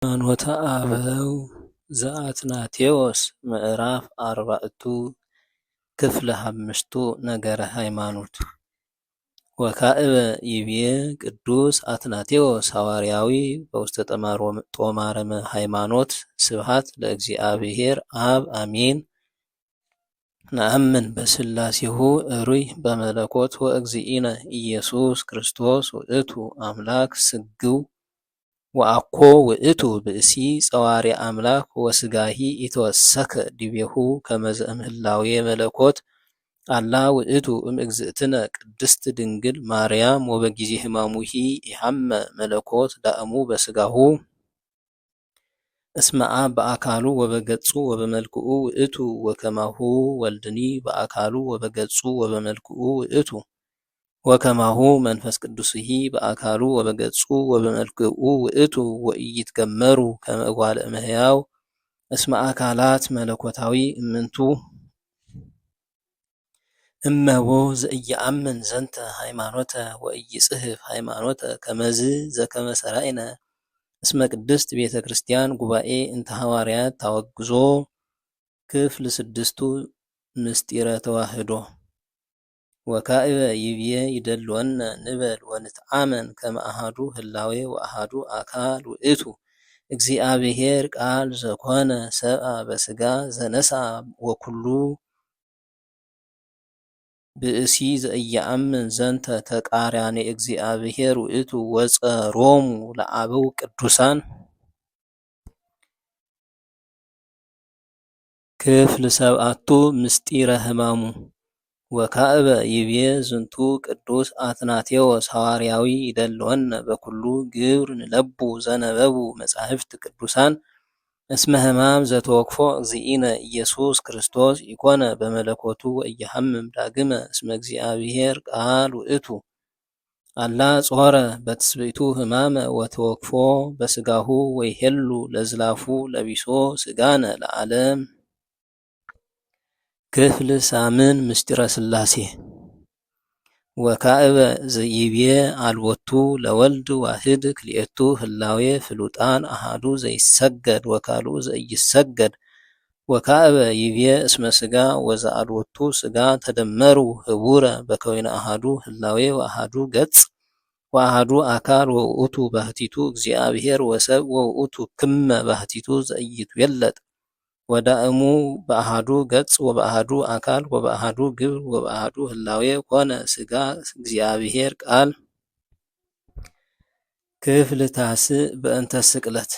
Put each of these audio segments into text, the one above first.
ሃይማኖተ አበው ዘአትናቴዎስ ምዕራፍ 4 ክፍለ 5 ነገረ ሃይማኖት ወካዕበ ይቤ ቅዱስ አትናቴዎስ ሐዋርያዊ በውስተ ጦማረ ሃይማኖት ስብሐት ለእግዚአብሔር አብ አሜን። ነአምን በስላሴሁ እሩይ በመለኮት ወእግዚእነ ኢየሱስ ክርስቶስ ውእቱ አምላክ ስግው ወአኮ ውእቱ ብእሲ ጸዋሪ አምላክ ወስጋሂ ኢተወሰከ ዲቤሁ ከመዘ እምህላዌ መለኮት አላ ውእቱ እምእግዝእትነ ቅድስት ድንግል ማርያም ወበጊዜ ሕማሙሂ ኢሐመ መለኮት ዳእሙ በስጋሁ እስመ አብ በአካሉ ወበገጹ ወበመልክኡ ውእቱ ወከማሁ ወልድኒ በአካሉ ወበገጹ ወበመልክኡ ውእቱ ወከማሁ መንፈስ ቅዱስሂ በአካሉ ወበገጹ ወበመልክኡ ውእቱ ወኢይትገመሩ ከመ እጓለ እመሕያው እስመ አካላት መለኮታዊ እምንቱ እመቦ ዘኢየአምን ዘንተ ሃይማኖተ ወኢይጽሕፍ ሃይማኖተ ከመዝ ዘከመ ሠራይነ እስመ ቅድስት ቤተ ክርስቲያን ጉባኤ እንተ ሐዋርያት ታወግዞ ክፍል 6 ምስጢረ ተዋህዶ ወካዕበ ይብዬ ይደልወነ ንበል ወንትአመን ከመ አሐዱ ህላዌ ወአሐዱ አካል ውእቱ እግዚአብሔር ቃል ዘኮነ ሰብአ በሥጋ ዘነስአ ወኩሉ ብእሲ ዘኢየአምን ዘንተ ተቃራኒ እግዚአብሔር ውእቱ ወጸሮሙ ለአበው ቅዱሳን ክፍል 7 ምስጢረ ሕማሙ ወካዕበ ይቤ ዝንቱ ቅዱስ አትናቴዎስ ሐዋርያዊ ይደልወነ በኩሉ ግብር ንለቡ ዘነበቡ መጻሕፍት ቅዱሳን እስመ ሕማም ዘተወክፎ እግዚእነ ኢየሱስ ክርስቶስ ኢኮነ በመለኮቱ ወኢየሐምም ዳግመ እስመ እግዚአብሔር ቃል ውእቱ አላ ጾረ በትስብእቱ ሕማመ ወተወክፎ በሥጋሁ ወይሄሉ ለዝላፉ ለቢሶ ሥጋነ ለዓለም ክፍል 8 ምስጢረ ሥላሴ ወካዕበ ይቤ አልቦቱ ለወልድ ዋህድ ክልኤቱ ህላዌ ፍሉጣን አሐዱ ዘይሰገድ ወካልኡ ዘኢይሰገድ ወካዕበ ይቤ እስመ ሥጋ ወዘአልቦቱ ሥጋ ተደመሩ ህቡረ በከዊነ አሐዱ ህላዌ ወአሐዱ ገጽ ወአሐዱ አካል ወውእቱ ባህቲቱ እግዚአብሔር ወሰብ ወውእቱ ክመ ባህቲቱ ዘኢይትዌለጥ ወዳእሙ በአሐዱ ገጽ ወበአሐዱ አካል ወበአሐዱ ግብር ወበአሐዱ ህላዌ ኮነ ሥጋ እግዚአብሔር ቃል ክፍል 9 በእንተ ስቅለት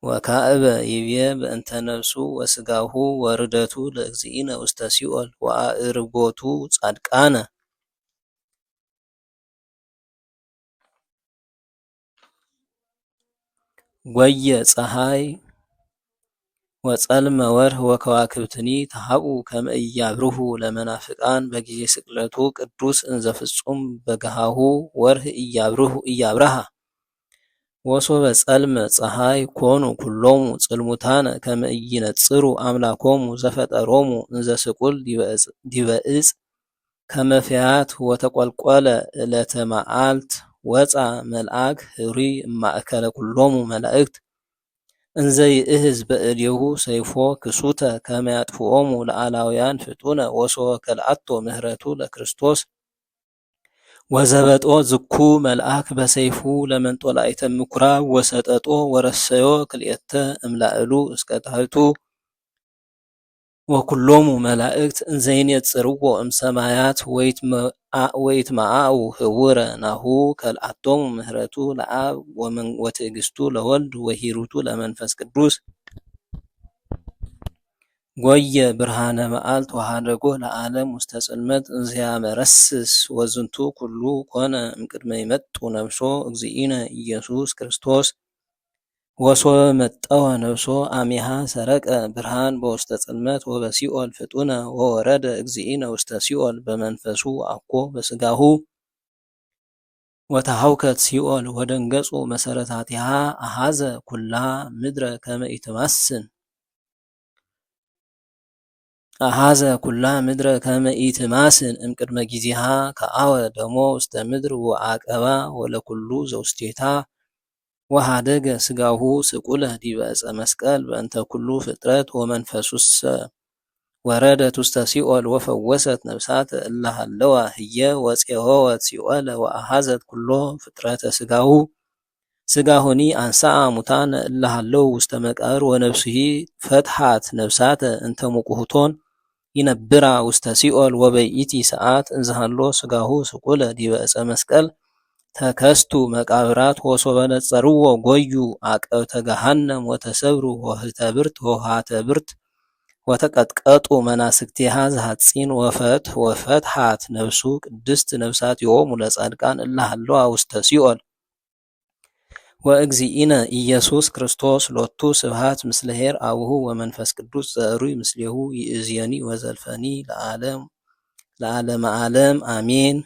ወካዕበ ይቤ በእንተ ነፍሱ ወሥጋሁ ወርደቱ ለእግዚእነ ውስተ ሲኦል ወአዕርጎቱ ጻድቃነ ወየ ፀሐይ ወጸልመ ወርህ ወከዋክብትኒ ተሃብኡ ከመ ኢያብርሁ ለመናፍቃን በጊዜ ስቅለቱ ቅዱስ እንዘ ፍጹም በገሃሁ ወርህ ኢያብርሃ ወሶበ ጸልመ ፀሐይ ኮኑ ኩሎሙ ጽልሙታነ ከመ ኢይነጽሩ አምላኮሙ ዘፈጠሮሙ እንዘ ስቁል ዲበ ዕፅ ከመ ፍያት ወተቈልቈለ ዕለተ መዓልት ወፃ መልአክ ኅሩይ እማእከለ ኩሎሙ መላእክት እንዘ ይእህዝ በእዴሁ ሰይፎ ክሱተ ከመ ያጥፍኦሙ ለአላውያን ፍጡነ ወሶበ ከልአቶ ምህረቱ ለክርስቶስ ወዘበጦ ዝኩ መልአክ በሰይፉ ለመንጦላዕተ ምኵራብ ወሰጠጦ ወረሰዮ ክልኤተ እምላዕሉ እስከ ታሕቱ ወኩሎሙ መላእክት እንዘ ይኔጽርዎ እምሰማያት ወይትመዓኡ ህቡረ ናሁ ከልአቶሙ ምህረቱ ለአብ ወትዕግሥቱ ለወልድ ወሂሩቱ ለመንፈስ ቅዱስ ጐየ ብርሃነ መዓልት ወሃደጎ ለዓለም ውስተ ጽልመት እንዘ ያመረስስ ወዝንቱ ኩሉ ኮነ እምቅድመ ይመጡ ነብሶ እግዚእነ ኢየሱስ ክርስቶስ ወሶበ መጠወ ነብሶ አሚሃ ሰረቀ ብርሃን በውስተ ጽልመት ወበሲኦል ፍጡነ ወወረደ እግዚእነ ውስተ ሲኦል በመንፈሱ አኮ በሥጋሁ ወተሃውከት ሲኦል ወደንገጹ መሰረታቲሃ አሐዘ ኩላ ምድረ ከመ ኢትማስን እምቅድመ ጊዜሃ ከአወ ደሞ ውስተ ምድር ወአቀባ ወለኩሉ ዘውስቴታ ወሃደገ ስጋሁ ስቁለ ዲበ ዕፀ መስቀል በእንተ ኩሉ ፍጥረት ወመንፈሱሰ ወረደት ውስተ ሲኦል ወፈወሰት ነፍሳት እለ ሀለዋ ህየ ወፄወወት ሲኦለ ወአሃዘት ኩሎ ፍጥረተ ስጋሁ ስጋሁኒ አንሥአ ሙታነ እለ ሀለው ውስተ መቃብር ወነፍሱሂ ፈትሐት ነፍሳተ እንተ ሙቁህቶን ይነብራ ውስተ ሲኦል ወበይእቲ ሰዓት እንዘሃሎ ስጋሁ ስቁለ ዲበ ዕፀ መስቀል ተከስቱ መቃብራት ወሶበ ነጸርዎ ጎዩ አቀብተ ገሃነም ወተሰብሩ ወህተ ብርት ወሃተ ብርት ወተቀጥቀጡ መናስክቲሃ ዘሐጺን ወፈትሐት ነፍሱ ቅድስት ነፍሳቲሆሙ ለጻድቃን እለ ሀለዋ ውስተ ሲኦል ወእግዚእነ ኢየሱስ ክርስቶስ ሎቱ ስብሐት ምስለ ኄር አቡሁ ወመንፈስ ቅዱስ ዘዕሩይ ምስሌሁ ይእዜኒ ወዘልፈኒ ለዓለመ ዓለም አሜን።